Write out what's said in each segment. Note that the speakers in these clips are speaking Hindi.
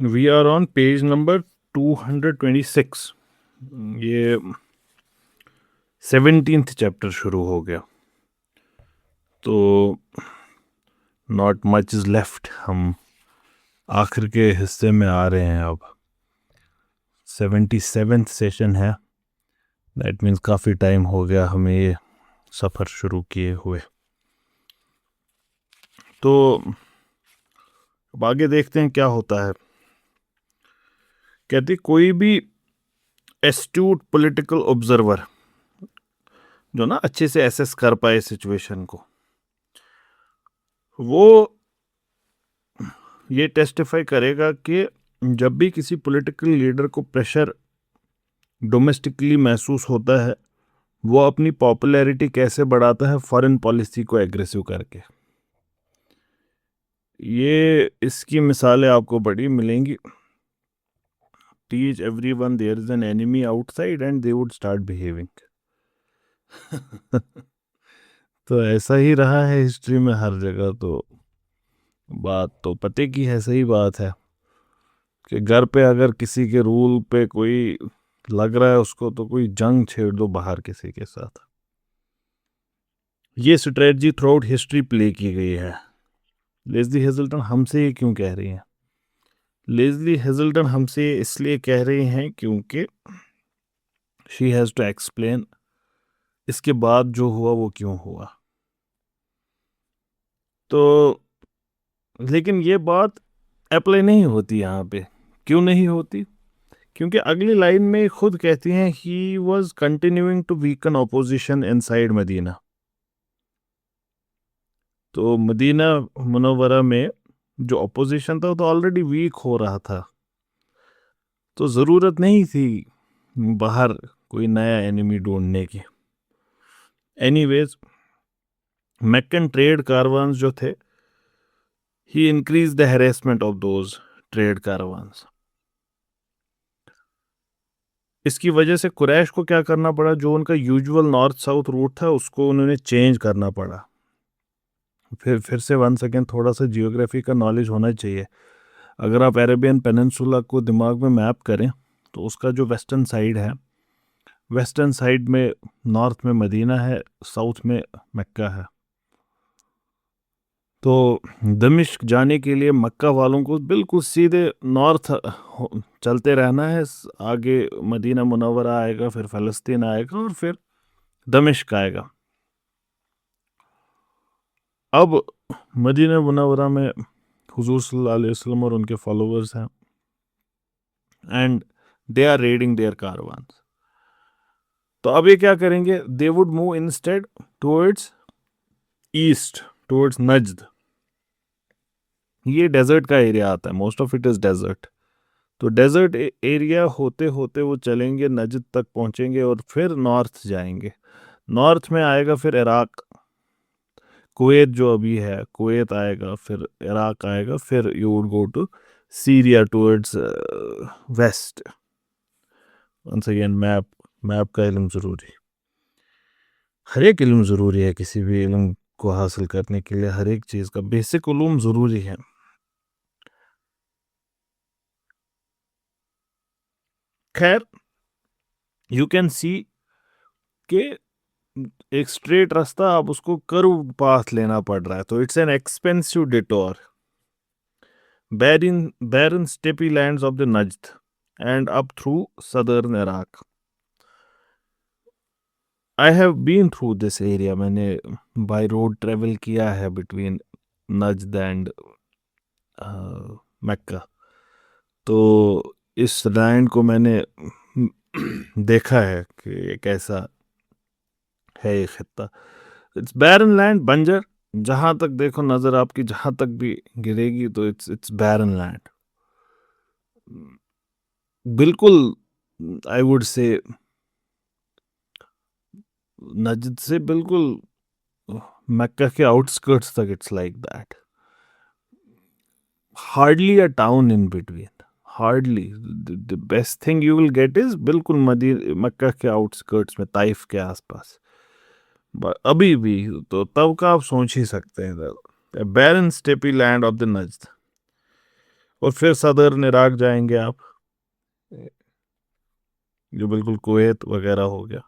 We are on page number 226। ये 17th चैप्टर शुरू हो गया, तो नॉट मच इज लेफ्ट। हम आखिर के हिस्से में आ रहे हैं अब। 77th सेशन है। दैट मीन्स काफ़ी टाइम हो गया हमें ये सफ़र शुरू किए हुए। तो अब आगे देखते हैं क्या होता है। कहती कोई भी एस्ट्यूट पॉलिटिकल ऑब्जर्वर जो ना अच्छे से एसेस कर पाए सिचुएशन को, वो ये टेस्टिफाई करेगा कि जब भी किसी पॉलिटिकल लीडर को प्रेशर डोमेस्टिकली महसूस होता है, वो अपनी पॉपुलैरिटी कैसे बढ़ाता है फॉरेन पॉलिसी को एग्रेसिव करके। ये इसकी मिसालें आपको बड़ी मिलेंगी। Teach everyone there is an enemy outside and they would start behaving. तो ऐसा ही रहा है हिस्ट्री में हर जगह। तो बात तो पते की है, सही बात है कि घर पे अगर किसी के रूल पे कोई लग रहा है उसको, तो कोई जंग छेड़ दो बाहर किसी के साथ। ये strategy through out history play की गई है। लेस्ली हेजल्टन हमसे ये क्यों कह रही हैं? लेस्ली हेजल्टन हमसे इसलिए कह रही हैं क्योंकि शी हैज़ टू एक्सप्लेन इसके बाद जो हुआ वो क्यों हुआ। तो लेकिन ये बात अप्लाई नहीं होती यहाँ पे। क्यों नहीं होती? क्योंकि अगली लाइन में खुद कहती हैं he was continuing to weaken opposition inside Medina. तो मदीना मुनव्वरा में जो अपोजिशन था वो तो ऑलरेडी वीक हो रहा था, तो ज़रूरत नहीं थी बाहर कोई नया एनिमी ढूंढने की। एनीवेज, मैकन ट्रेड कारवान्स जो थे, he increase the harassment of those trade caravans. इसकी वजह से कुरैश को क्या करना पड़ा? जो उनका यूजुअल नॉर्थ साउथ रूट था उसको उन्होंने चेंज करना पड़ा। फिर से वन सेकेंड, थोड़ा सा जियोग्राफी का नॉलेज होना चाहिए। अगर आप अरेबियन पेनिनसुला को दिमाग में मैप करें, तो उसका जो वेस्टर्न साइड है, वेस्टर्न साइड में नॉर्थ में मदीना है, साउथ में मक्का है। तो दमिश्क जाने के लिए मक्का वालों को बिल्कुल सीधे नॉर्थ चलते रहना है। आगे मदीना मुनव्वरा आएगा, फिर फ़लस्तीन आएगा और फिर दमिश्क आएगा। अब मदीना मुनव्वरा में हुजूर सल्लल्लाहु अलैहि वसल्लम और उनके फॉलोअर्स हैं, and they are raiding their caravans. तो अब ये क्या करेंगे? They would move instead towards east, towards Najd. ये डेजर्ट का एरिया आता है, most of it is desert. तो डेजर्ट एरिया होते होते वो चलेंगे, नजद तक पहुंचेंगे और फिर नॉर्थ जाएंगे। नॉर्थ में आएगा फिर इराक, कुवैत जो अभी है, कुवैत आएगा, फिर इराक आएगा, फिर you would go to Syria towards west. Once again map, map का इल्म ज़रूरी। हर एक इल्म ज़रूरी है किसी भी इल्म को हासिल करने के लिए। हर एक चीज़ का बेसिक उलूम ज़रूरी है। खैर, यू कैन सी के एक स्ट्रेट रास्ता, आप उसको कर्व पाथ लेना पड़ रहा है, तो it's an expensive detour. Barren steppe lands of the Najd and up through southern Iraq. I have been through this area. मैंने बाय रोड ट्रेवल किया है बिटवीन नज्द एंड मक्का। तो इस लैंड को मैंने देखा है कि ये कैसा है ये खित्ता। इट्स बैरन लैंड, बंजर। जहां तक देखो नजर आपकी, जहां तक भी गिरेगी, तो इट्स बैरन लैंड। बिल्कुल, आई वुड से नजद से बिल्कुल मक्का के आउटस्कर्ट्स तक it's like that. Hardly a town in between, hardly. The best thing you will get is बिल्कुल मक्का के आउटस्कर्ट्स में, ताइफ के आसपास। अभी भी तो तब का आप सोच ही सकते हैं। बैरन स्टेपी लैंड ऑफ द नज्द। और फिर सदर्न इराक जाएंगे आप, जो बिल्कुल कुवैत वगैरह हो गया।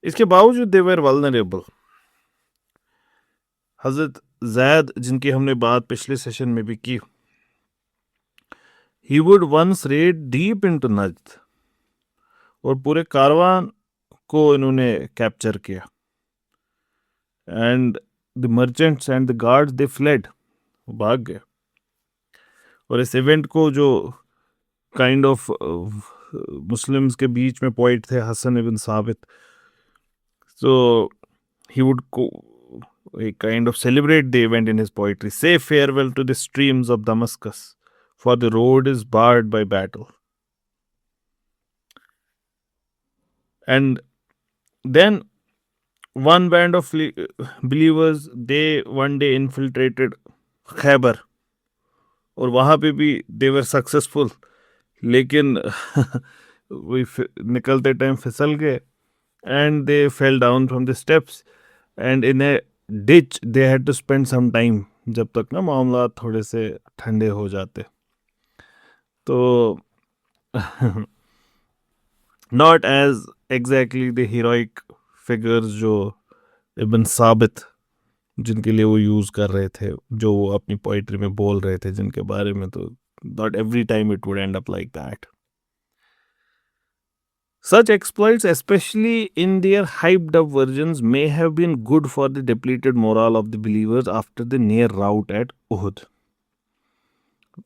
इसके बावजूद दे वर वल्नरेबल। हजरत जैद, जिनकी हमने बात पिछले सेशन में भी की, he would once raid deep into Najd, और पूरे कारवान को इन्होंने कैप्चर किया। And the merchants and the guards they fled, भाग गए। और इस इवेंट को जो काइंड ऑफ मुस्लिम्स के बीच में पोइट थे हसन इब्न साबित, so he would kind of celebrate the event in his poetry. Say farewell to the streams of Damascus, for the road is barred by battle. And then one band of believers, they one day infiltrated Khaybar, और वहां पे भी they were successful, लेकिन वो निकलते टाइम फिसल गए, and they fell down from the steps, and in a ditch they had to spend some time, जब तक ना मामला थोड़े से ठंडे हो जाते। तो not as exactly the heroic figures जो इब्न साबित, जिनके लिए वो यूज कर रहे थे, जो वो अपनी पोइट्री में बोल रहे थे, जिनके बारे में, तो not every time it would end up like that. Such exploits, especially in their hyped up versions, may have been good for the depleted morale of the believers after the near rout at Uhud.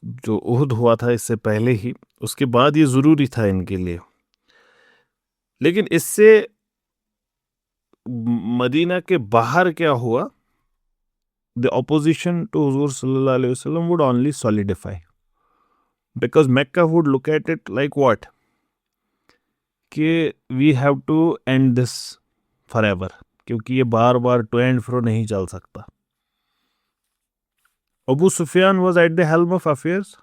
जो उहुद हुआ था इससे पहले ही, उसके बाद ये जरूरी था इनके लिए। लेकिन इससे मदीना के बाहर क्या हुआ? The opposition to Huzur sallallahu alaihi wasallam would only solidify, because Mecca would look at it like what? कि we have to end this forever, क्योंकि ये बार बार टू एंड फ्रो नहीं चल सकता। Abu Sufyan was at the helm of affairs.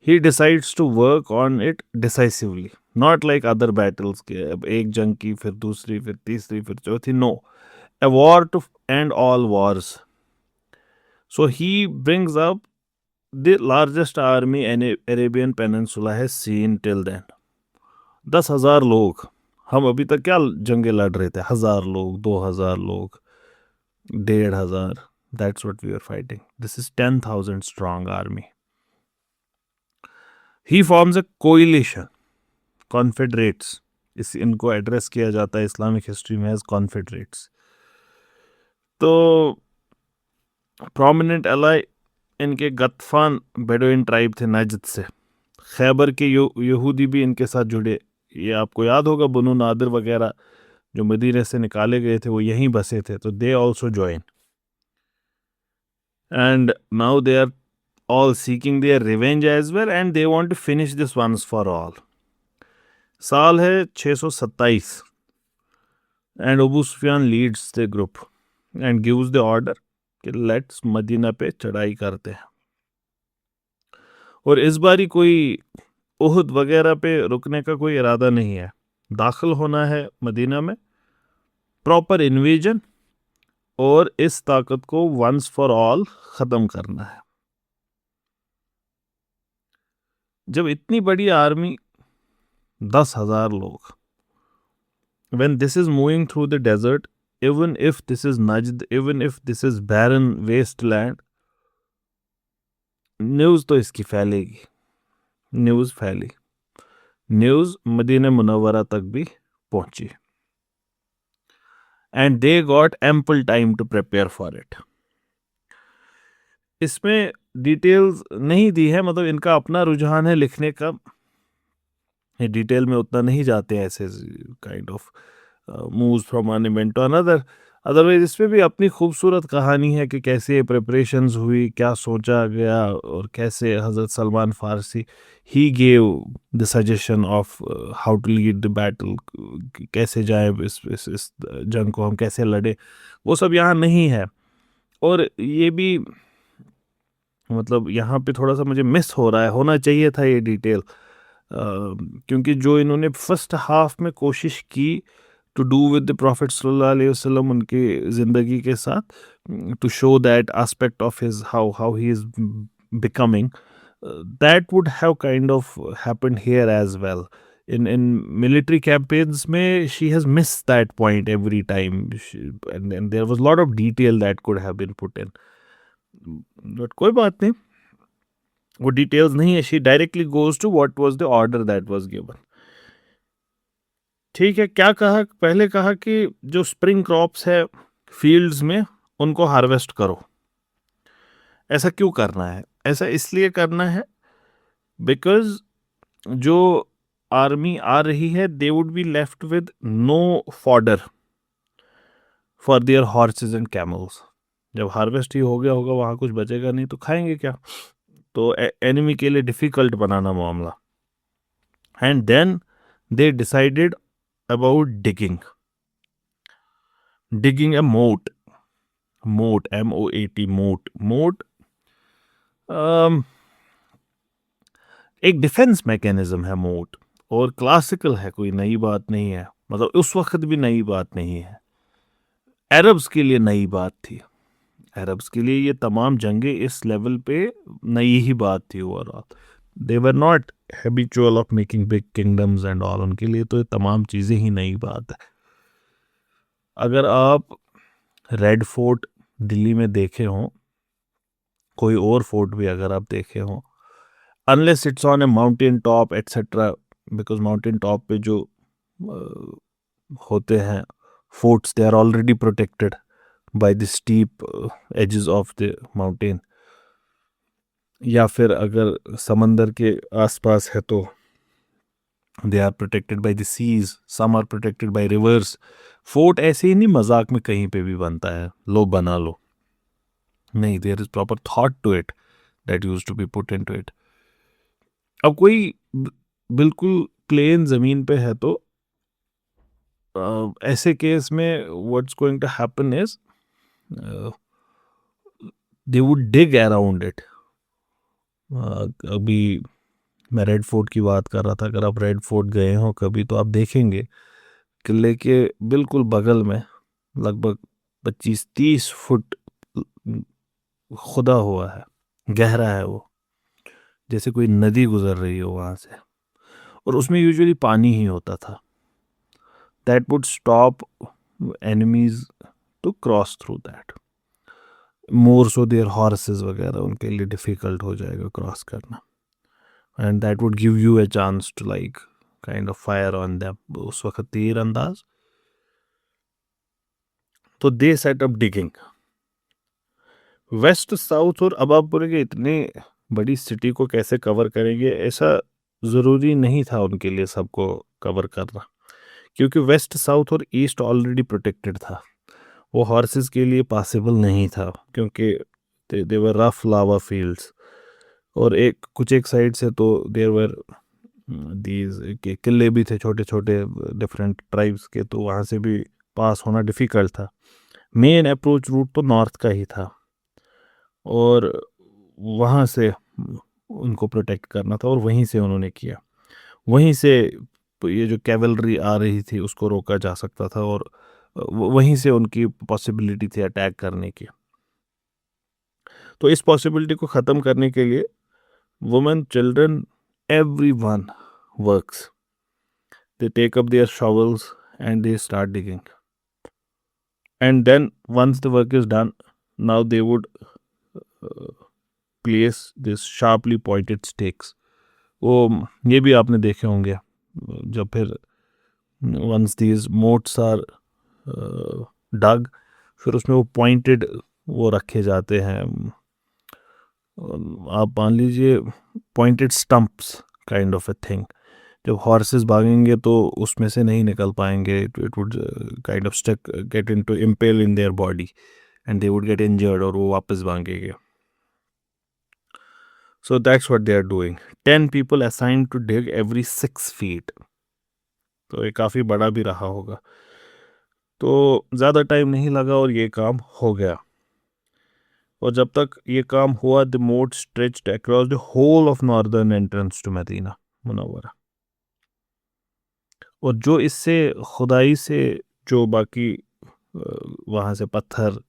He decides to work on it decisively, not like other battles के, अब एक जंग की, फिर दूसरी, फिर तीसरी, फिर चौथी। No, a war to end all wars. So he brings up the largest army Arabian peninsula has seen till then. 10,000 लोग। हम अभी तक क्या जंगे लड़ रहे थे? 1,000 लोग, 2,000 लोग, 1,500। That's what we are fighting. This is 10,000 strong army. He forms a coalition, confederates. इनको एड्रेस किया जाता है इस्लामिक हिस्ट्री में एज कॉन्फेडरेट्स। तो प्रोमिनेंट एलाई इनके गतफान बेडोइन ट्राइब थे नजद से। खैबर के यहूदी भी इनके साथ जुड़े। ये आपको याद होगा, बनु नादिर वगैरह जो मदीने से निकाले गए थे, वो यहीं बसे थे, तो they also join. And now they are all seeking their revenge as well, and they want to finish this once for all. साल है 627, and Abu Sufyan leads the group and gives the order कि let's मदीना पे चढ़ाई करते हैं। और इस बारी कोई उहुद वगैरह पे रुकने का कोई इरादा नहीं है, दाखिल होना है मदीना में, प्रॉपर इन्वेजन, और इस ताकत को वंस फॉर ऑल खत्म करना है। जब इतनी बड़ी आर्मी, 10,000 लोग, when this is moving through the desert, even if this is Najd, even if this is barren wasteland, news तो इसकी फैलेगी। न्यूज फैली, न्यूज मदीना मुनव्वरा तक भी पहुंची, and they got ample time to prepare for it. इसमें डिटेल्स नहीं दी है, मतलब इनका अपना रुझान है लिखने का, डिटेल में उतना नहीं जाते ऐसे kind of moves from one event to another. Otherwise इसमें भी अपनी खूबसूरत कहानी है कि कैसे प्रिपरेशंस हुई, क्या सोचा गया, और कैसे हज़रत Salman Farsi he gave the suggestion of how to lead the battle, कैसे जाए इस जंग को हम कैसे लड़े, वो सब यहाँ नहीं है। और ये भी मतलब यहाँ पे थोड़ा सा मुझे मिस हो रहा है, होना चाहिए था ये डिटेल, क्योंकि जो इन्होंने फर्स्ट हाफ में कोशिश की to do with the prophet सल्लल्लाहु अलैहि वसल्लम उनकी ज़िंदगी के साथ, to show that aspect of his how he is becoming, that would have kind of happened here as well. In military campaigns mein she has missed that point every time. And there was a lot of detail that could have been put in, but कोई बात नहीं, वो डिटेल्स नहीं है. She directly goes to what was the order that was given. ठीक है, क्या कहा पहले? कहा कि जो स्प्रिंग क्रॉप्स है फील्ड्स में उनको हार्वेस्ट करो. ऐसा क्यों करना है? ऐसा इसलिए करना है बिकॉज जो आर्मी आ रही है they would be left with no fodder for their horses and camels. जब हार्वेस्ट ही हो गया होगा, वहाँ कुछ बचेगा नहीं, तो खाएंगे क्या? तो एनिमी के लिए डिफिकल्ट बनाना मामला. And then they decided about digging a moat, MOAT, moat. एक डिफेंस मैकेनिज्म है मोट, और क्लासिकल है, कोई नई बात नहीं है. मतलब उस वक्त भी नई बात नहीं है, अरब्स के लिए नई बात थी. अरब्स के लिए ये तमाम जंगें इस लेवल पे नई ही बात थी overall. They were not habitual of making big kingdoms and all. उनके लिए तो ये तमाम चीज़ें ही नई बात है. अगर आप रेड फोर्ट दिल्ली में देखे हों, कोई और फोर्ट भी अगर आप देखे हों, unless it's on a mountain top etcetera, because mountain top पे जो होते हैं forts, they are already protected by the steep edges of the mountain. या फिर अगर समंदर के आसपास है तो they are protected by the seas, some are protected by rivers. Fort ऐसे ही नहीं मजाक में कहीं पे भी बनता है, लो बना लो, नहीं. There is proper thought to it that use to be put into it. अब कोई बिल्कुल प्लेन जमीन पे है तो ऐसे केस में what's going to happen is they would dig around it. अभी मैं रेड फोर्ट की बात कर रहा था. अगर आप रेड फोर्ट गए हो कभी तो आप देखेंगे किले के बिल्कुल बगल में लगभग 25-30 फुट खुदा हुआ है, गहरा है वो, जैसे कोई नदी गुजर रही हो वहाँ से. और उसमें यूजुअली पानी ही होता था. That would stop enemies to cross through that. More so their horses वगैरह उनके लिए डिफिकल्ट हो जाएगा क्रॉस करना. And that would give you a chance to like kind of fire on them. उस वक्त तीर अंदाज. तो they set up digging west south. और अब आप बोलेंगे इतनी बड़ी सिटी को कैसे कवर करेंगे? ऐसा ज़रूरी नहीं था उनके लिए सबको कवर करना, क्योंकि वेस्ट साउथ और ईस्ट ऑलरेडी प्रोटेक्टेड था. वो हॉर्सेस के लिए पॉसिबल नहीं था, क्योंकि दे वर रफ लावा फील्ड्स. और एक साइड से तो देयर वर दीज के किले भी थे छोटे छोटे डिफरेंट ट्राइब्स के, तो वहाँ से भी पास होना डिफ़िकल्ट था. मेन अप्रोच रूट तो नॉर्थ का ही था, और वहाँ से उनको प्रोटेक्ट करना था, और वहीं से उन्होंने किया. वहीं से ये जो कैवलरी आ रही थी उसको रोका जा सकता था, और वहीं से उनकी पॉसिबिलिटी थी अटैक करने की. तो इस पॉसिबिलिटी को ख़त्म करने के लिए women, children, everyone works. They take up their shovels and they start digging. And then once the work is done, now they would place this sharply pointed stakes. वो ये भी आपने देखे होंगे, जब फिर once these moats are dug, फिर उसमें वो pointed वो रखे जाते हैं. आप मान लीजिए pointed stumps kind of a thing. जब हॉर्सेस भागेंगे तो उसमें से नहीं निकल पाएंगे. It would kind of stuck get into impale in their body and they would get injured, और वो वापस भागेंगे. So that's what they are doing. 10 people assigned to dig every 6 feet. तो ये काफ़ी बड़ा भी रहा होगा. तो ज़्यादा टाइम नहीं लगा और ये काम हो गया. और जब तक ये काम हुआ, the moat stretched across the whole of northern entrance to Medina Munawwara. और जो इससे खुदाई से जो बाकी वहाँ से पत्थर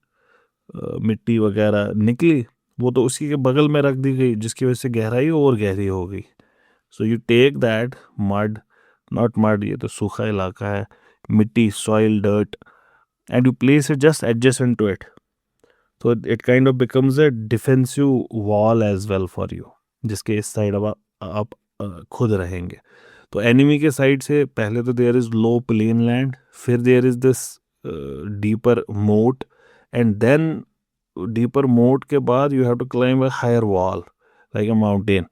मिट्टी वगैरह निकली, वो तो उसी के बगल में रख दी गई, जिसकी वजह से गहराई और गहरी हो गई. So you take that mud, not mud, ये तो सूखा इलाका है, मिट्टी, soil, dirt, and you place it just adjacent to it. तो it kind of becomes a defensive wall as well for you, जिसके इस साइड अब आप खुद रहेंगे. तो एनिमी के साइड से पहले तो there is low plain land, फिर there is this deeper moat, and then deeper moat के बाद you have to climb a higher wall like a mountain,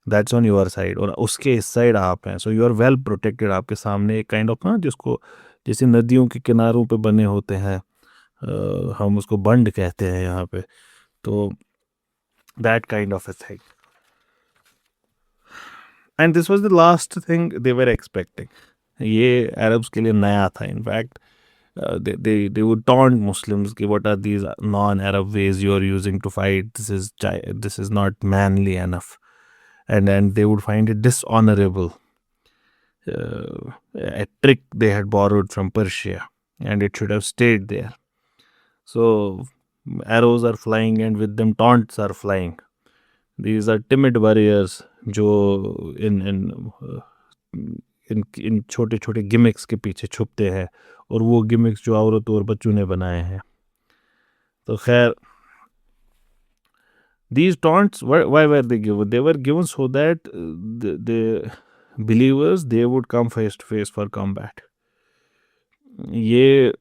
that's on your side, और उसके इस साइड आप हैं. So you are well protected. आपके सामने एक काइंड ऑफ ना, जिसको जैसे नदियों के किनारों पे बने होते हैं, हम उसको बंड कहते हैं यहाँ पे, तो that kind of a thing. And this was the last thing they were expecting. ये अरब्स के लिए नया था. In fact they would taunt Muslims कि what are these non-Arab ways you are using to fight, this is not manly enough, and they would find it dishonorable, a trick they had borrowed from Persia, and it should have stayed there. So arrows are flying and with them taunts are flying. These are timid warriors जो इन छोटे छोटे गिमिक्स के पीछे छुपते हैं, और वो गिमिक्स जो औरतों और बच्चों ने बनाए हैं. तो खैर, these taunts, why were they given? They were given so that the believers, they would come face to face for combat. ये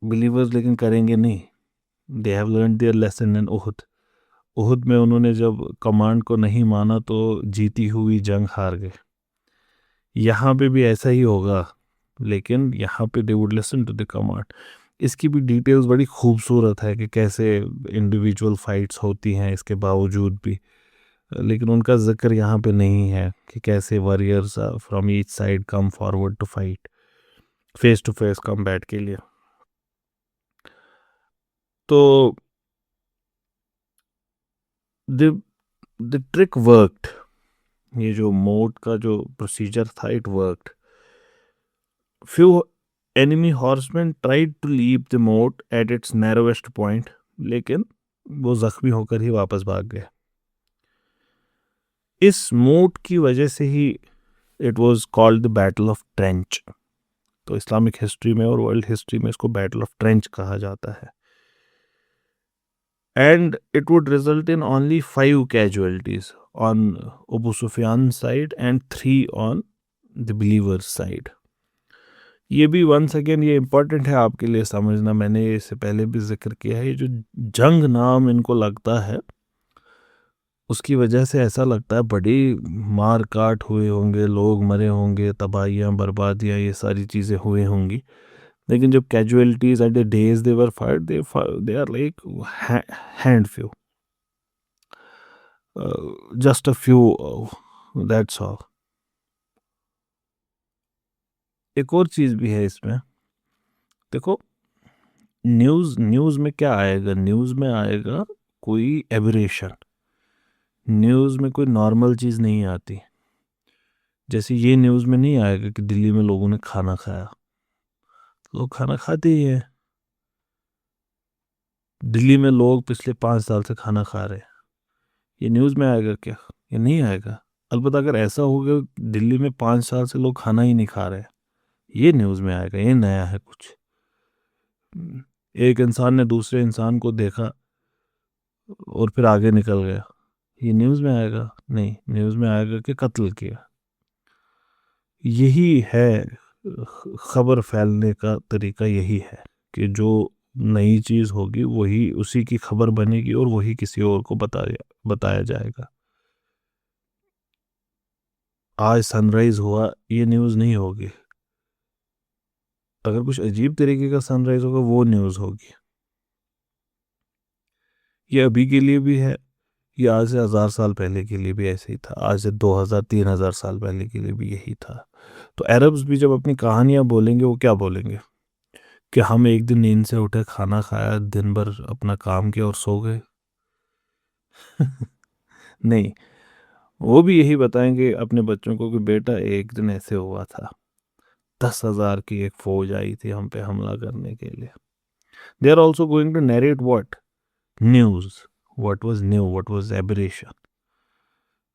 believers लेकिन करेंगे नहीं. They have learned their lesson in Uhud. उहुद में उन्होंने जब कमांड को नहीं माना तो जीती हुई जंग हार गए. यहाँ पे भी ऐसा ही होगा, लेकिन यहाँ पे they would listen to the command. इसकी भी डिटेल्स बड़ी खूबसूरत है कि कैसे इंडिविजुअल फाइट्स होती हैं इसके बावजूद भी, लेकिन उनका जिक्र यहाँ पे नहीं है कि कैसे warriors from each side come forward to fight, face to face combat के लिए. तो द ट्रिक वर्कड. ये जो मोट का जो प्रोसीजर था, it worked. Few enemy horseman tried to leave the moat at its narrowest point, लेकिन वो जख्मी होकर ही वापस भाग गए. इस मोट की वजह से ही it was called the battle of trench. तो इस्लामिक हिस्ट्री में और वर्ल्ड हिस्ट्री में इसको बैटल ऑफ ट्रेंच कहा जाता है. And it would result in only 5 casualties on Abu Sufyan side and 3 on the believers side. ये भी वंस अगेन ये इम्पोर्टेंट है आपके लिए समझना, मैंने इससे पहले भी जिक्र किया है. ये जो जंग नाम इनको लगता है, उसकी वजह से ऐसा लगता है बड़ी मार काट हुए होंगे, लोग मरे होंगे, तबाहियाँ बर्बादियाँ ये सारी चीज़ें हुई होंगी. लेकिन जब casualties at the days they were fight, they are like handful, just a few, that's all. एक और चीज़ भी है इसमें. देखो, न्यूज़ में क्या आएगा? न्यूज़ में आएगा कोई एबरेशन. न्यूज़ में कोई नॉर्मल चीज़ नहीं आती. जैसे ये न्यूज़ में नहीं आएगा कि दिल्ली में लोगों ने खाना खाया. लोग खाना खाते ही हैं. दिल्ली में लोग पिछले 5 साल से खाना खा रहे हैं. ये न्यूज़ में आएगा क्या? ये नहीं आएगा. अलबत्ता अगर ऐसा हो गया दिल्ली में 5 साल से लोग खाना ही नहीं खा रहे, ये न्यूज़ में आएगा. ये नया है कुछ. एक इंसान ने दूसरे इंसान को देखा और फिर आगे निकल गया, ये न्यूज़ में आएगा? नहीं. न्यूज़ में आएगा कि कत्ल किया. यही है खबर फैलने का तरीका. यही है कि जो नई चीज़ होगी वही उसी की खबर बनेगी और वही किसी और को बताया जाएगा. आज सनराइज़ हुआ, ये न्यूज़ नहीं होगी. अगर कुछ अजीब तरीके का सनराइज़ होगा, वो न्यूज़ होगी. ये अभी के लिए भी है, ये आज से 1000 साल पहले के लिए भी ऐसे ही था, आज से 2000-3000 साल पहले के लिए भी यही था. तो अरब्स भी जब अपनी कहानियाँ बोलेंगे, वो क्या बोलेंगे कि हम एक दिन नींद से उठे, खाना खाया, दिन भर अपना काम किया और सो गए. नहीं, वो भी यही बताएंगे अपने बच्चों को कि बेटा एक दिन ऐसे हुआ था, 10,000 की एक फौज आई थी हम पे हमला करने के लिए. They are also going to narrate what? News. what was new, what was aberration.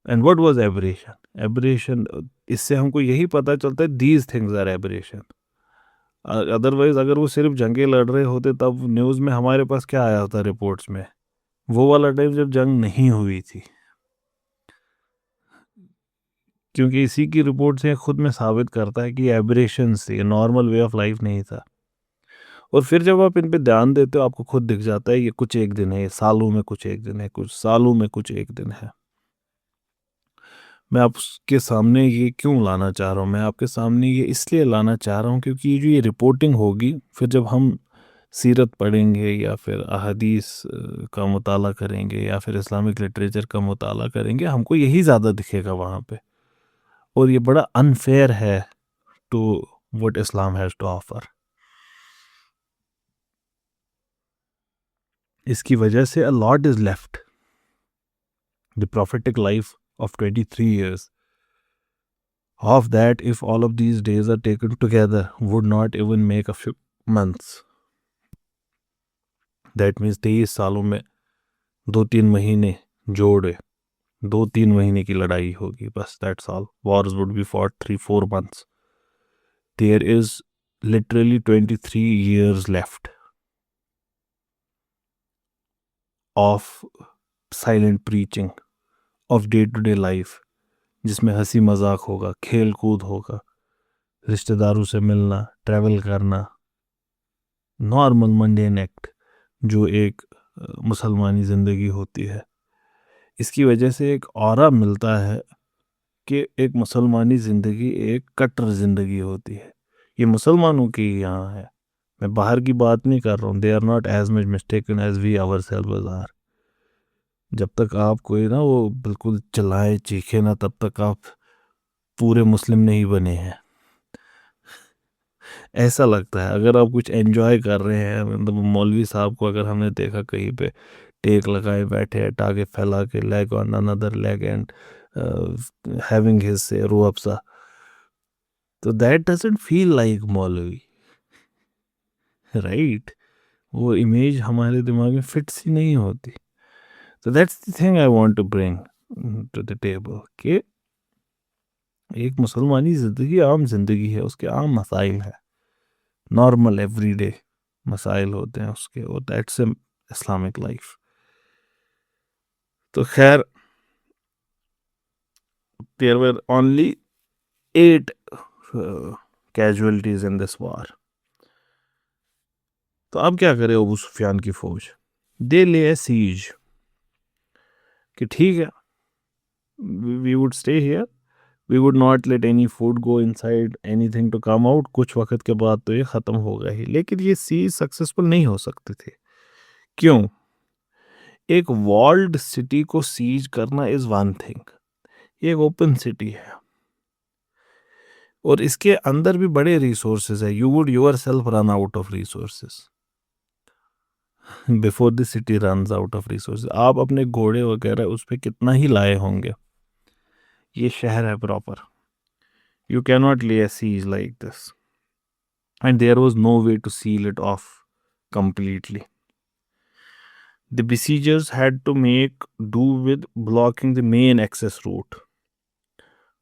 And what was aberration? Aberration, इससे हमको यही पता चलता है these things are aberration. Otherwise अगर वो सिर्फ जंगें लड़ रहे होते तब न्यूज़ में हमारे पास क्या आया होता रिपोर्ट्स में, वो वाला टाइम जब जंग नहीं हुई थी, क्योंकि इसी की रिपोर्ट से खुद में साबित करता है कि एबरेशंस थी, नॉर्मल वे ऑफ लाइफ नहीं था. और फिर जब आप इन पे ध्यान देते हो आपको खुद दिख जाता है ये कुछ एक दिन है, ये सालों में कुछ एक दिन है, कुछ सालों में कुछ एक दिन है. मैं आपके सामने ये क्यों लाना चाह रहा हूँ? मैं आपके सामने ये इसलिए लाना चाह रहा हूँ क्योंकि ये जो ये रिपोर्टिंग होगी, फिर जब हम सीरत पढ़ेंगे या फिर अहदीस का मुताला करेंगे या फिर इस्लामिक लिटरेचर का मुताला करेंगे, हमको यही ज़्यादा दिखेगा वहाँ पे. और ये बड़ा अनफेयर है to what Islam has to offer. इसकी वजह से a lot is left. The prophetic life of 23 years, of that if all of these days are taken together would not even make a few months. That means 23 सालों में 2-3 महीने जोड़े 2-3 महीने की लड़ाई होगी बस. That's all. Wars would be fought 3-4 months. There is literally 23 years left of silent preaching of day-to-day life, जिसमें हंसी मजाक होगा, खेल कूद होगा, रिश्तेदारों से मिलना, ट्रैवल करना, नॉर्मल मंडेन एक्ट जो एक मुसलमानी ज़िंदगी होती है. इसकी वजह से एक ऑरा मिलता है कि एक मुसलमानी ज़िंदगी एक कट्टर ज़िंदगी होती है. ये मुसलमानों की यहाँ है, मैं बाहर की बात नहीं कर रहा हूँ. They are not as much mistaken as we ourselves are. जब तक आप कोई ना वो बिल्कुल चिल्लाए चीखे ना, तब तक आप पूरे मुस्लिम नहीं बने हैं. ऐसा लगता है अगर आप कुछ एंजॉय कर रहे हैं, मतलब मौलवी साहब को अगर हमने देखा कहीं पे टेक लगाए बैठे हैं, टागे फैला के, leg on another leg and having his Rooh Afza, तो that doesn't feel like maulvi, right? वो इमेज हमारे दिमाग में फिट सी नहीं होती. तो that's the thing I want to bring to the table कि एक मुसलमानी ज़िंदगी आम ज़िंदगी है, उसके आम मसाइल है, नॉर्मल एवरीडे मसाइल होते हैं उसके, और दैट्स इस्लामिक लाइफ. तो खैर, there were only 8 casualties in this war. तो अब क्या करे अबू सुफियान की फौज? दे ले ए सीज कि ठीक है, we would stay here, we would not let any food go inside, anything to come out. कुछ वक्त के बाद तो ये ख़त्म होगा ही. लेकिन ये सीज सक्सेसफुल नहीं हो सकते थे. क्यों? एक वॉल्ड सिटी को सीज करना इज़ वन थिंग, ये एक ओपन सिटी है और इसके अंदर भी बड़े रिसोर्सेज है. You would your self run out of resources before the city runs out of resources. आप अपने घोड़े वगैरह उस पर कितना ही लाए होंगे, ये शहर है proper, you can not lay a siege like this. And there was no way to seal it off completely. The besiegers had to make do with blocking the main access route.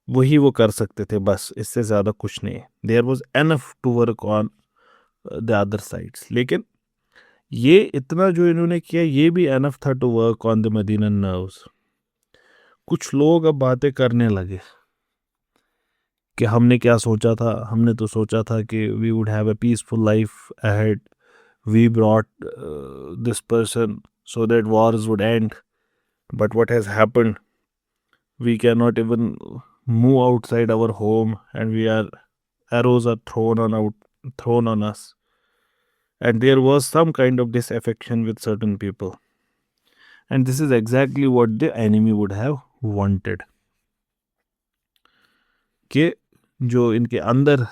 वही वो कर सकते थे बस, इससे ज़्यादा कुछ नहीं. There was enough to work on the other sides. लेकिन ये इतना जो इन्होंने किया ये भी एनफ था to work on the Medina nerves. कुछ लोग अब बातें करने लगे कि हमने क्या सोचा था, हमने तो सोचा था कि we would have a peaceful life ahead, we brought this person so that wars would end, but what has happened, we cannot even move outside our home and we are arrows are thrown on us. And there was some kind of disaffection with certain people, and this is exactly what the enemy would have wanted, कि जो इनके अंदर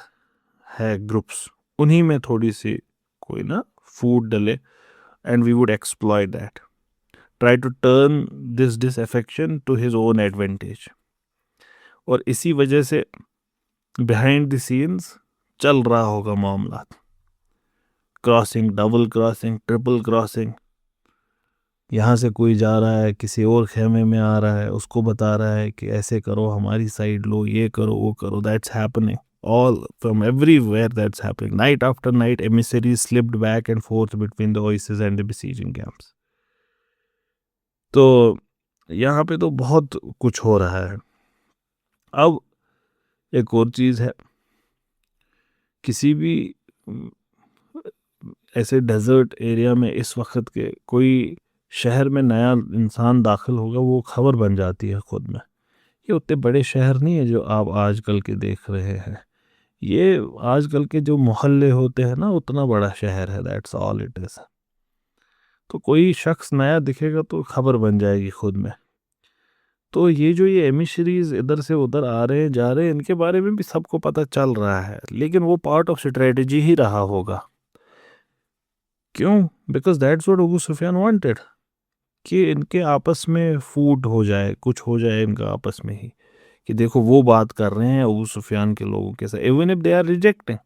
है ग्रुप्स, उन्हीं में थोड़ी सी कोई ना फूट डले, and we would exploit that, try to turn this disaffection to his own advantage. और इसी वजह से बिहाइंड द सीन्स चल रहा होगा मामला, crossing, double crossing, triple crossing, यहाँ से कोई जा रहा है किसी और खेमे में आ रहा है, उसको बता रहा है कि ऐसे करो, हमारी साइड लो, ये करो वो करो. That's happening all from everywhere. That's happening night after night. Emissaries slipped back and forth between the Oasis and the besieging camps. तो यहाँ पे तो बहुत कुछ हो रहा है. अब एक और चीज है, किसी भी ऐसे डेजर्ट एरिया में इस वक्त के कोई शहर में नया इंसान दाखिल होगा, वो खबर बन जाती है खुद में. ये उतने बड़े शहर नहीं है जो आप आजकल के देख रहे हैं. ये आजकल के जो मोहल्ले होते हैं ना, उतना बड़ा शहर है. That's all it is. तो कोई शख्स नया दिखेगा तो खबर बन जाएगी खुद में. तो ये जो ये एमिशरीज इधर से उधर आ रहे हैं जा रहे हैं, इनके बारे में भी सबको पता चल रहा है, लेकिन वो पार्ट ऑफ स्ट्रेटजी ही रहा होगा. क्यों? Because that's what Abu Sufyan wanted, कि इनके आपस में फूट हो जाए, कुछ हो जाए इनका आपस में ही, कि देखो वो बात कर रहे हैं अबू सुफियान के लोगों के साथ, even if they are rejecting,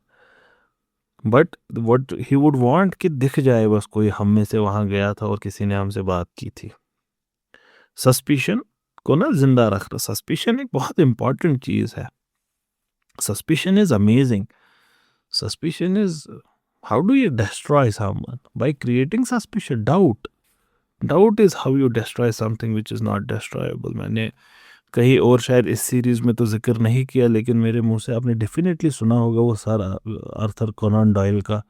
but what he would want कि दिख जाए बस कोई हम में से वहां गया था और किसी ने हमसे बात की थी. सस्पिशन को ना जिंदा रखना. सस्पिशन एक बहुत इंपॉर्टेंट चीज है. Suspicion is amazing. Suspicion is, how do you destroy someone? By creating suspicion. Doubt is how you destroy something which is not destroyable. मैंने कहीं और शायद इस सीरीज में तो जिक्र नहीं किया, लेकिन मेरे मुंह से आपने डेफिनेटली सुना होगा वो सर आर्थर कोनान डॉयल का.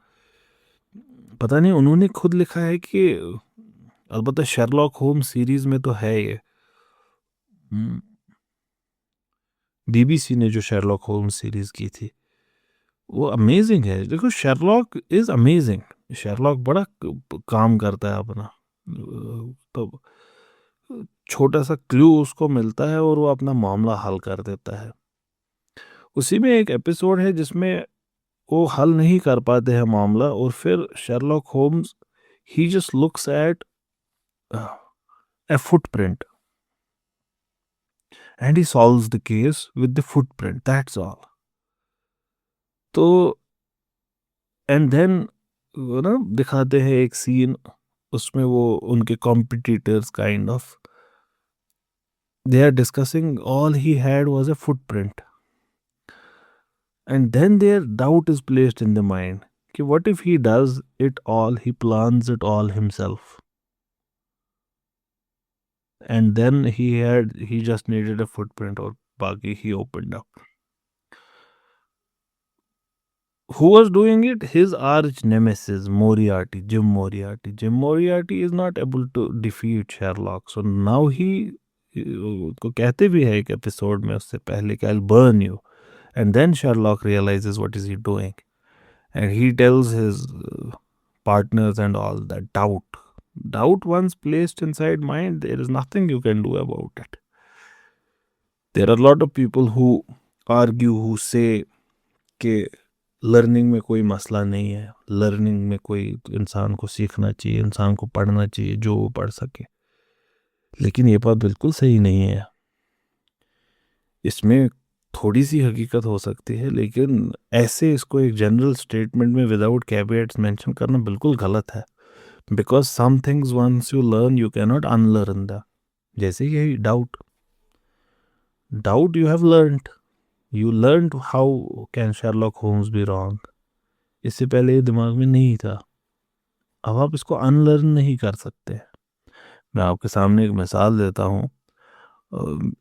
पता नहीं उन्होंने खुद लिखा है कि, अलबत्ता शेरलॉक होम्स सीरीज में तो है ये, बीबीसी ने जो शेरलॉक होम्स सीरीज की थी वो अमेजिंग है. देखो शेरलॉक इज अमेजिंग. शेरलॉक बड़ा काम करता है अपना. तो छोटा सा क्लू उसको मिलता है और वो अपना मामला हल कर देता है. उसी में एक एपिसोड है जिसमें वो हल नहीं कर पाते हैं मामला, और फिर Sherlock Holmes he just looks at a footprint and he solves the case with the footprint. That's all. तो एंड देन वो ना दिखाते हैं एक सीन, उसमें वो उनके competitors kind of they are discussing, all he had was a footprint, and then their doubt is placed in the mind कि what if he does it all, he plans it all himself, and then he just needed a footprint और बाकी he opened up. Who was doing it? His arch nemesis, Moriarty, Jim Moriarty. Jim Moriarty is not able to defeat Sherlock. So now को कहते भी है एक एपिसोड में उससे पहले कि I'll burn you. And then Sherlock realizes what is he doing. And he tells his partners and all that doubt. Doubt once placed inside mind, there is nothing you can do about it. There are a lot of people who argue, who say कि लर्निंग में कोई मसला नहीं है, लर्निंग में कोई इंसान को सीखना चाहिए, इंसान को पढ़ना चाहिए जो वो पढ़ सके. लेकिन ये बात बिल्कुल सही नहीं है. इसमें थोड़ी सी हकीकत हो सकती है, लेकिन ऐसे इसको एक जनरल स्टेटमेंट में विदाउट कैवेट्स मेंशन करना बिल्कुल गलत है. Because some things once you learn you can not unlearn the. जैसे यही doubt you have learned, you learn how can Sherlock Holmes be wrong. इससे पहले ये दिमाग में नहीं था. अब आप इसको अनलर्न नहीं कर सकते. मैं आपके सामने एक मिसाल देता हूँ,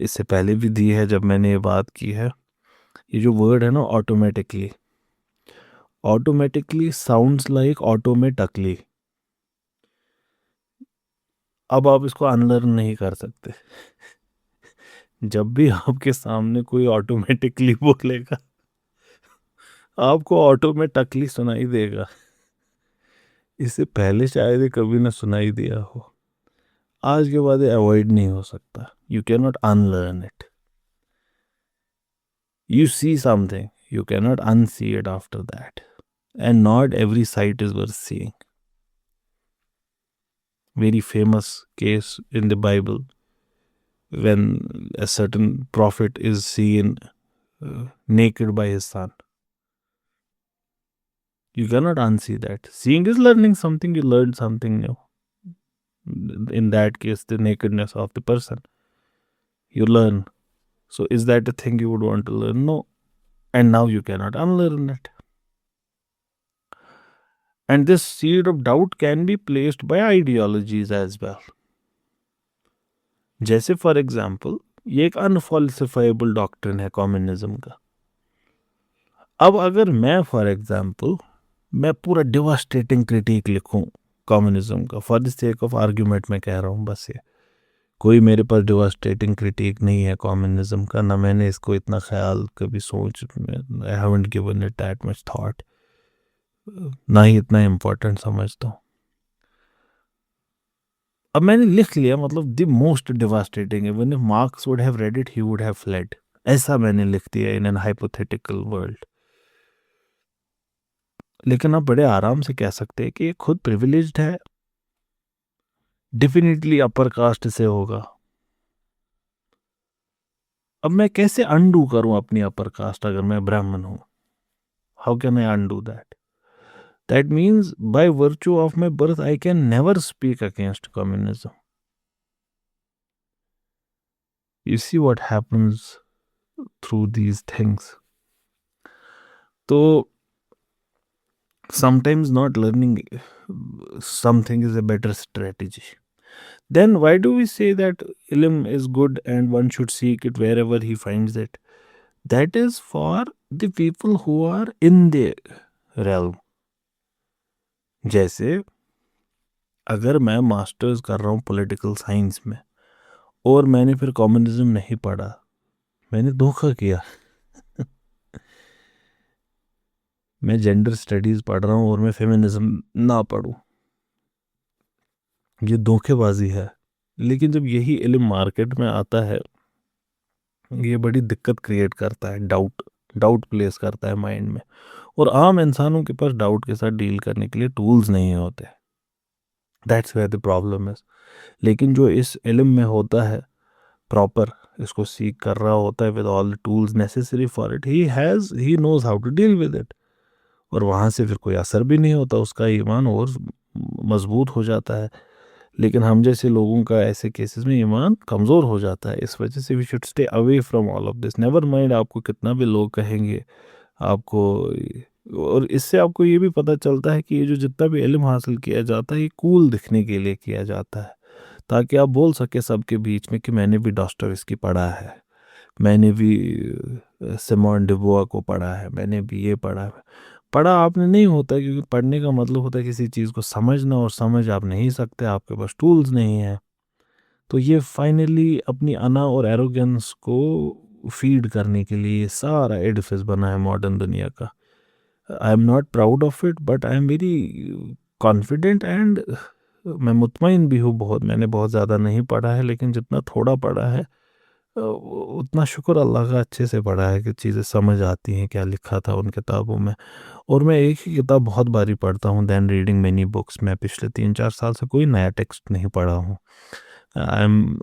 इससे पहले भी दी है जब मैंने ये बात की है. ये जो वर्ड है ना automatically, automatically sounds like automatically. अब आप इसको अनलर्न नहीं कर सकते. जब भी आपके सामने कोई ऑटोमेटिकली बोलेगा, आपको ऑटोमेटिकली सुनाई देगा. इससे पहले शायद ये कभी ना सुनाई दिया हो. आज के बाद ये अवॉइड नहीं हो सकता. You can not unlearn it. You see something, you cannot unsee it after that. And not every sight is worth seeing. Very famous case in the Bible when a certain prophet is seen naked by his son. You cannot unsee that. Seeing is learning something, you learn something new. in that case the nakedness of the person. You learn. So is that a thing you would want to learn? No. And now you cannot unlearn it. And this seed of doubt can be placed by ideologies as well. जैसे फॉर एग्जाम्पल ये एक अनफॉल्सिफाइबल डॉक्ट्रिन है कम्युनिज्म का. अब अगर मैं फॉर एग्जाम्पल मैं पूरा डिवास्टेटिंग क्रिटिक लिखूं कम्युनिज्म का, for the sake of argument मैं कह रहा हूं बस, ये कोई मेरे पास डिवास्टेटिंग क्रिटिक नहीं है कम्युनिज्म का, ना मैंने इसको इतना ख्याल कभी सोच, I haven't given it that much thought, ना ही इतना इम्पोर्टेंट समझता हूँ. अब मैंने लिख लिया, मतलब the most devastating, even if marks would have read it he would have fled, ऐसा मैंने लिख दिया इन एन हाइपोथेटिकल वर्ल्ड. लेकिन आप बड़े आराम से कह सकते हैं कि ये खुद प्रिविलेज्ड है, डेफिनेटली अपर कास्ट से होगा. अब मैं कैसे अनडू करूं अपनी अपर कास्ट अगर मैं ब्राह्मण हूं? How can I undo that? That means by virtue of my birth, I can never speak against communism. You see what happens through these things. So, sometimes not learning something is a better strategy. Then why do we say that ilm is good and one should seek it wherever he finds it? That is for the people who are in the realm. जैसे अगर मैं मास्टर्स कर रहा हूँ पॉलिटिकल साइंस में और मैंने फिर कम्युनिज्म नहीं पढ़ा, मैंने धोखा किया. मैं जेंडर स्टडीज पढ़ रहा हूँ और मैं फेमिनिज्म ना पढ़ूँ, ये धोखेबाजी है. लेकिन जब यही इल्म मार्केट में आता है, ये बड़ी दिक्कत क्रिएट करता है, डाउट प्लेस करता है माइंड में, और आम इंसानों के पास डाउट के साथ डील करने के लिए टूल्स नहीं होते. That's where the problem is. लेकिन जो इस इल्म में होता है, प्रॉपर इसको सीख कर रहा होता है with all the tools necessary for it, he knows how to deal with it, और वहाँ से फिर कोई असर भी नहीं होता, उसका ईमान और मजबूत हो जाता है. लेकिन हम जैसे लोगों का ऐसे केसेस में ईमान कमज़ोर हो जाता है. इस वजह से we should stay away from all of this. Never mind आपको कितना भी लोग कहेंगे आपको, और इससे आपको ये भी पता चलता है कि ये जो जितना भी इल्म हासिल किया जाता है ये कूल दिखने के लिए किया जाता है, ताकि आप बोल सके सबके बीच में कि मैंने भी डॉस्टोयेव्स्की पढ़ा है, मैंने भी सिमोन डे बोआ को पढ़ा है, मैंने भी ये पढ़ा है. पढ़ा आपने नहीं होता, क्योंकि पढ़ने का मतलब होता है किसी चीज़ को समझना, और समझ आप नहीं सकते, आपके पास टूल्स नहीं है. तो ये फाइनली अपनी अना और एरोगेंस को फीड करने के लिए सारा एडिफिस बना है मॉडर्न दुनिया का. I am not proud of it, but I am very confident, and मैं मुतमईन भी हूँ. मैंने बहुत ज़्यादा नहीं पढ़ा है, लेकिन जितना थोड़ा पढ़ा है उतना शुक्र अल्लाह का अच्छे से पढ़ा है कि चीज़ें समझ आती हैं क्या लिखा था उन किताबों में. और मैं एक ही किताब बहुत बारी पढ़ता हूँ, दैन रीडिंग मैनी बुक्स. मैं पिछले 3-4 साल से कोई नया टेक्स्ट नहीं पढ़ा हूँ. आई एम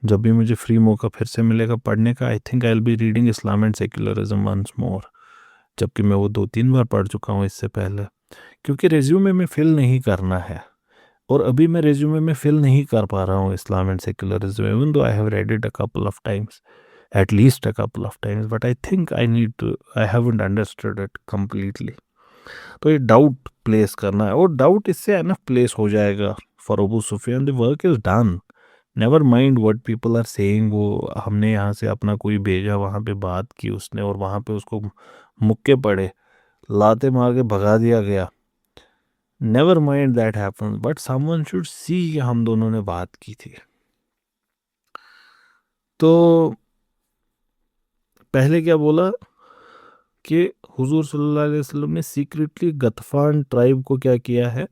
जब भी मुझे फ्री मौका फिर से मिलेगा पढ़ने का, I think I will be reading Islam and secularism once more, जबकि मैं वो 2-3 बार पढ़ चुका हूँ इससे पहले. क्योंकि रेज्यूमे में फिल नहीं करना है, और अभी मैं रेज्यूमे में फिल नहीं कर पा रहा हूँ इस्लाम and secularism, even though I have read it a couple of times, at least a couple of times, but I think I haven't understood it completely. तो ये डाउट प्लेस करना है, और डाउट इससे एनफ प्लेस हो जाएगा for Abu Sufyan. The work is done. Never mind what people are saying. वो हमने यहाँ से अपना कोई भेजा, वहाँ पे बात की उसने, और वहाँ पे उसको मुक्के पड़े, लाते मार के भगा दिया गया. Never mind that happens, but someone should see कि हम दोनों ने बात की थी. तो पहले क्या बोला कि हुजूर सल्लल्लाहु अलैहि वसल्लम ने सीक्रेटली गतफान ट्राइब को क्या किया है,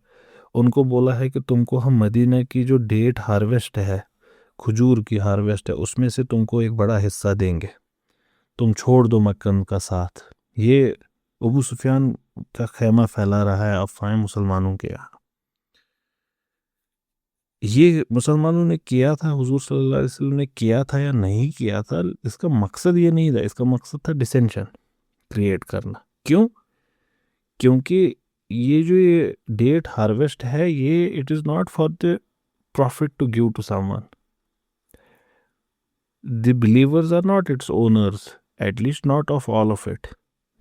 उनको बोला है कि तुमको हम मदीना की जो डेट हार्वेस्ट है, खजूर की हार्वेस्ट है, उसमें से तुमको एक बड़ा हिस्सा देंगे, तुम छोड़ दो मक्कन का साथ. ये अबू सुफियान का खैमा फैला रहा है अफवाहें मुसलमानों के यहाँ. ये मुसलमानों ने किया था, हुजूर सल्लल्लाहु अलैहि वसल्लम ने किया था या नहीं किया था, इसका मकसद ये नहीं था. इसका मकसद था डिसेंशन क्रिएट करना. क्यों? क्योंकि ये जो ये डेट हार्वेस्ट है, ये it is not for the prophet to give to someone. The believers are not its owners, at least not of all of it.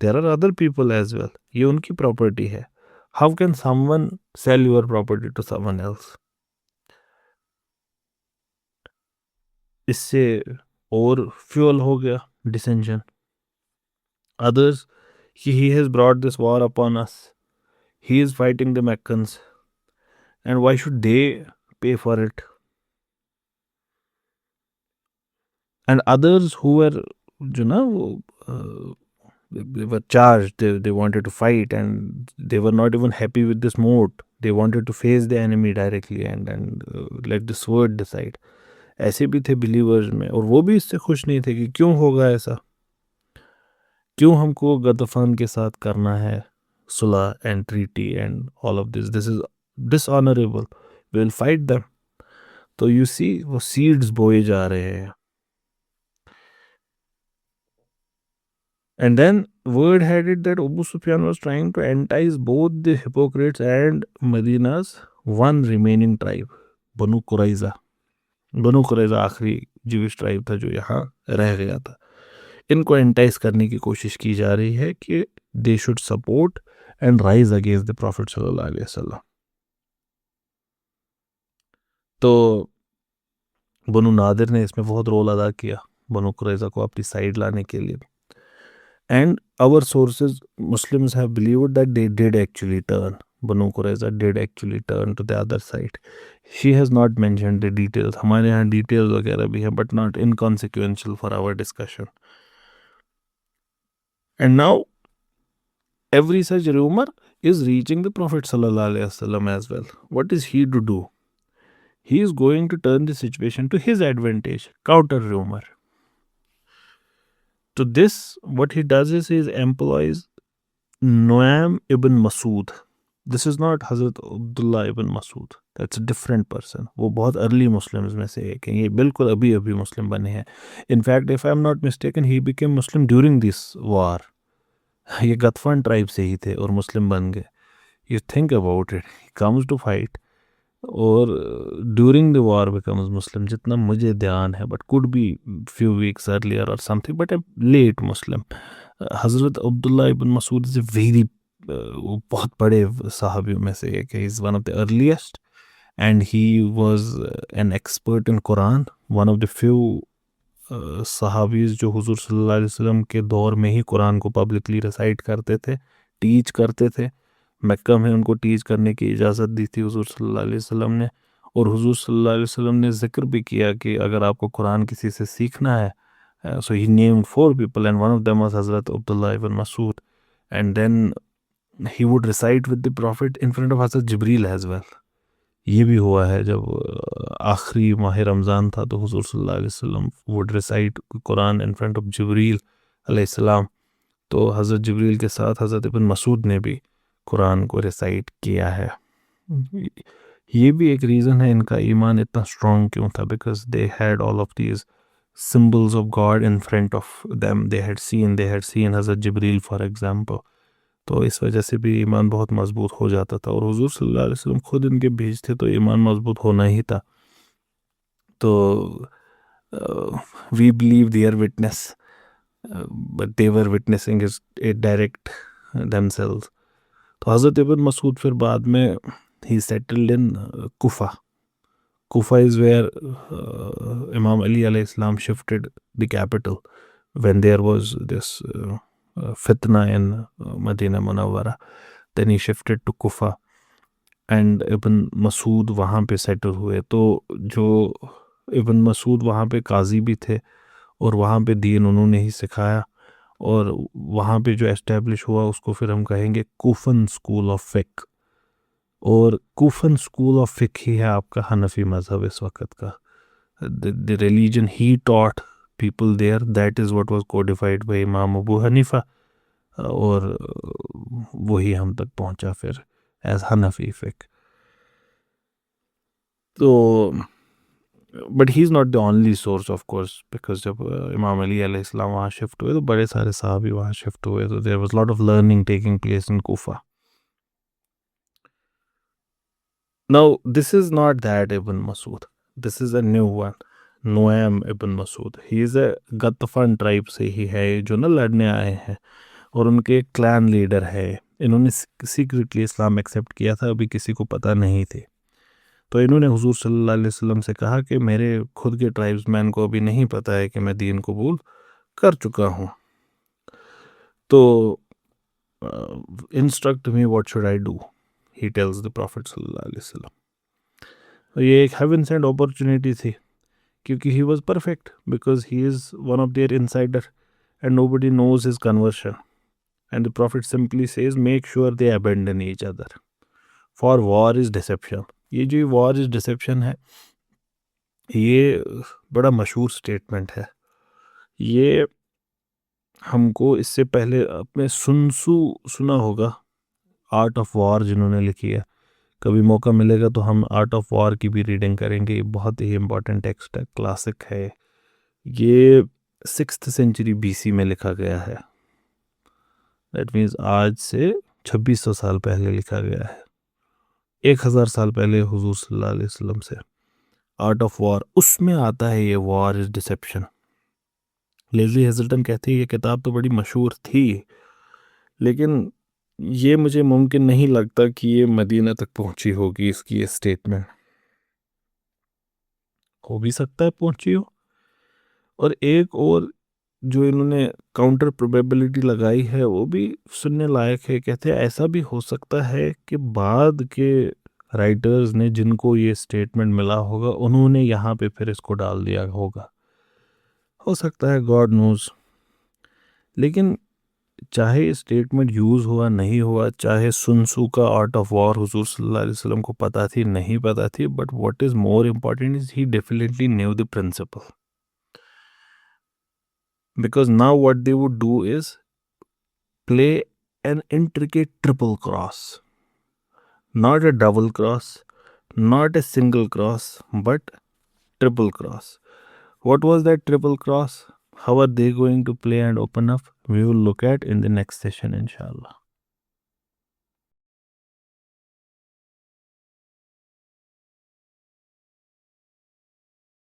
There are other people as well. ये उनकी property है. How can someone sell your property to someone else? इससे और fuel हो गया dissension. Others, he has brought this war upon us. He is fighting the Meccans. And why should they pay for it? And others who were, they were charged, they wanted to fight, and they were not even happy with this mode. They wanted to face the enemy directly and let the sword decide. ऐसे भी थे believers में, और वो भी इससे खुश नहीं थे कि क्यों होगा ऐसा, क्यों हमको गतफान के साथ करना है सुलह and treaty and all of this. This is dishonorable. We will fight them. तो you see, वो seeds बोए जा रहे हैं. And then word had it that Abu Sufyan was trying to entice both the hypocrites and Medina's one remaining tribe, Banu Qurayza. Banu Qurayza आखिरी Jewish tribe था जो यहाँ रह गया था. इनको एंटाइज करने की कोशिश की जा रही है कि they should support and rise against the Prophet sallallahu alaihi wasallam. तो बनु नादिर ने इसमें बहुत रोल अदा किया बनु कुरैज़ा को अपनी साइड लाने के लिए. And our sources, Muslims have believed that they did actually turn. Banu Qurayza did actually turn to the other side. She has not mentioned the details. हमारे यहाँ details वगैरह भी हैं, but not inconsequential for our discussion. And now, every such rumor is reaching the Prophet sallallahu alaihi wasallam as well. What is he to do? He is going to turn the situation to his advantage. Counter rumor. To this, what he does is he employs Nu'aym ibn Masood. This is not Hazrat Abdullah ibn Masood. That's a different person. वो बहुत early Muslims में से एक हैं. ये बिल्कुल अभी अभी Muslim बने हैं. In fact, if I am not mistaken, he became Muslim during this war. ये गतफान tribe से ही थे और Muslim बन गए. You think about it. He comes to fight और during the war becomes Muslim. जितना मुझे ध्यान है, but could be few weeks earlier or something, but a late Muslim. Hazrat Abdullah ibn Masood is a very बहुत बड़े साहबियों में से एक है. He is one of the earliest and he was an expert in Quran. One of the few sahabis जो हुजूर सल्लल्लाहु अलैहि वसल्लम के दौर में ही कुरान को पब्लिकली रिसाइट करते थे, टीच करते थे. मक्का में उनको टीच करने की इजाज़त दी थी हुजूर सल्लल्लाहु अलैहि वसल्लम ने. और हुजूर सल्लल्लाहु अलैहि वसल्लम ने ज़िक्र भी किया कि अगर आपको कुरान किसी से सीखना है, so he named 4 people and one of them was Hazrat Abdullah ibn Masood. And then he would recite with the Prophet in front of Hazrat Jibreel as well. ये भी हुआ है जब आखिरी माह रमज़ान था तो हुजूर सल्लल्लाहु अलैहि वसल्लम would recite Quran in front of Jibreel अलैहिस्सलाम. तो हज़रत जिब्रील के साथ हज़रत इब्न मसूद ने भी कुरान को रिसाइट किया है. ये भी एक रीज़न है इनका ईमान इतना स्ट्रॉन्ग क्यों था, because they had all of these symbols of God in front of them. They had seen Hazrat Jibreel for example. तो इस वजह से भी ईमान बहुत मजबूत हो जाता था. और हुजूर सल्लल्लाहु अलैहि वसल्लम खुद इनके बीच थे तो ईमान मजबूत होना ही था. तो we believe their witness, but they were witnessing it direct themselves. तो हज़रत इब्न मसूद फिर बाद में he settled in Kufa. Kufa is where Imam Ali alayhi salam shifted the capital when there was this fitna in Medina Munawwara. Then he shifted to Kufa and Ibn Masood वहाँ पे settle हुए. तो जो Ibn Masood वहाँ पे काजी भी थे और वहाँ पे दीन उन्होंने ही सिखाया. और वहाँ पे जो एस्टेब्लिश हुआ उसको फिर हम कहेंगे कूफन स्कूल ऑफ फ़िक़्ह. और कूफन स्कूल ऑफ फ़िक़्ह ही है आपका हनफी मज़हब इस वक्त का. The religion he taught people there, that is what was codified by Imam Abu Hanifa. और वही हम तक पहुँचा फिर एज हनफी फ़िक़्ह. तो but he is not the only source of course, because जब इमाम अली अलैहिस्सलाम वहाँ शिफ्ट हुए तो बड़े सारे साहबी वहाँ शिफ्ट हुए. तो there was lot of learning taking place in Kufa. तो हज़रत इब्न मसूद वहाँ पे सेटल हुए. तो हज़रत इब्न मसूद वहाँ पे काजी भी थे और वहाँ पे दीन उन्होंने ही सिखाया. और वहाँ पे जो एस्टेब्लिश हुआ उसको फिर हम कहेंगे कूफन स्कूल ऑफ फ़िक़्ह. और कूफन स्कूल ऑफ फ़िक़्ह ही है आपका हनफी मज़हब इस वक्त का. The religion he taught people there, that is what was codified by Imam Abu Hanifa. और वही हम तक पहुँचा फिर एज हनफी फ़िक़्ह. तो but he is not the only source of course, because जब इमाम अली अलैहिस्सलाम वहाँ शिफ्ट हुए तो बड़े सारे साहबी वहाँ शिफ्ट हुए. तो there was lot of learning taking place in Kufa. Now, this is not that Ibn Masud. This is a new one. Nuaym Ibn Masud. He is a Ghatafan tribe से ही है, जो ना लड़ने आए हैं, और उनके क्लैन लीडर है. इन्होंने सीक्रेटली इस्लाम एक्सेप्ट किया था, अभी किसी को पता नहीं थे. तो इन्होंने हुजूर सल्लल्लाहु अलैहि वसल्लम से कहा कि मेरे खुद के ट्राइब्समैन को अभी नहीं पता है कि मैं दीन कबूल कर चुका हूँ. तो instruct me what should I do, he tells the prophet सल्लल्लाहु अलैहि वसल्लम. ये एक हेवन सेंड अपॉर्चुनिटी थी, क्योंकि he was perfect because he is one of their insider and nobody knows his conversion. And the prophet simply says make sure they abandon each other, for war is deception. ये जो वॉर इज़ डिसेप्शन है, ये बड़ा मशहूर स्टेटमेंट है. ये हमको इससे पहले अपने सुना होगा, आर्ट ऑफ वॉर जिन्होंने लिखी है. कभी मौका मिलेगा तो हम आर्ट ऑफ वॉर की भी रीडिंग करेंगे. ये बहुत ही इम्पोर्टेंट टेक्स्ट है, क्लासिक है. ये 6th सेंचुरी BC में लिखा गया है. दैट मीन्स आज से 2600 साल पहले लिखा गया है. 1000 साल पहले हुजूर सल्लल्लाहु अलैहि वसल्लम से. आर्ट ऑफ वॉर, उसमें आता है ये वॉर इज डिसेप्शन. लेज़ली हेजल्टन कहते हैं ये किताब तो बड़ी मशहूर थी, लेकिन ये मुझे मुमकिन नहीं लगता कि ये मदीना तक पहुंची होगी. इसकी ये स्टेटमेंट हो भी सकता है पहुंची हो. और एक और जो इन्होंने काउंटर प्रोबेबिलिटी लगाई है वो भी सुनने लायक है. कहते हैं ऐसा भी हो सकता है कि बाद के राइटर्स ने जिनको ये स्टेटमेंट मिला होगा, उन्होंने यहाँ पे फिर इसको डाल दिया होगा. हो सकता है, गॉड नोज. लेकिन चाहे स्टेटमेंट यूज़ हुआ नहीं हुआ, चाहे सुनसू का आर्ट ऑफ वॉर हुजूर सल्लल्लाहु अलैहि वसल्लम को पता थी नहीं पता थी, but what is more important is he definitely knew the principle. Because now what they would do is play an intricate triple cross. Not a double cross, not a single cross, but triple cross. What was that triple cross? How are they going to play and open up? We will look at in the next session, inshallah.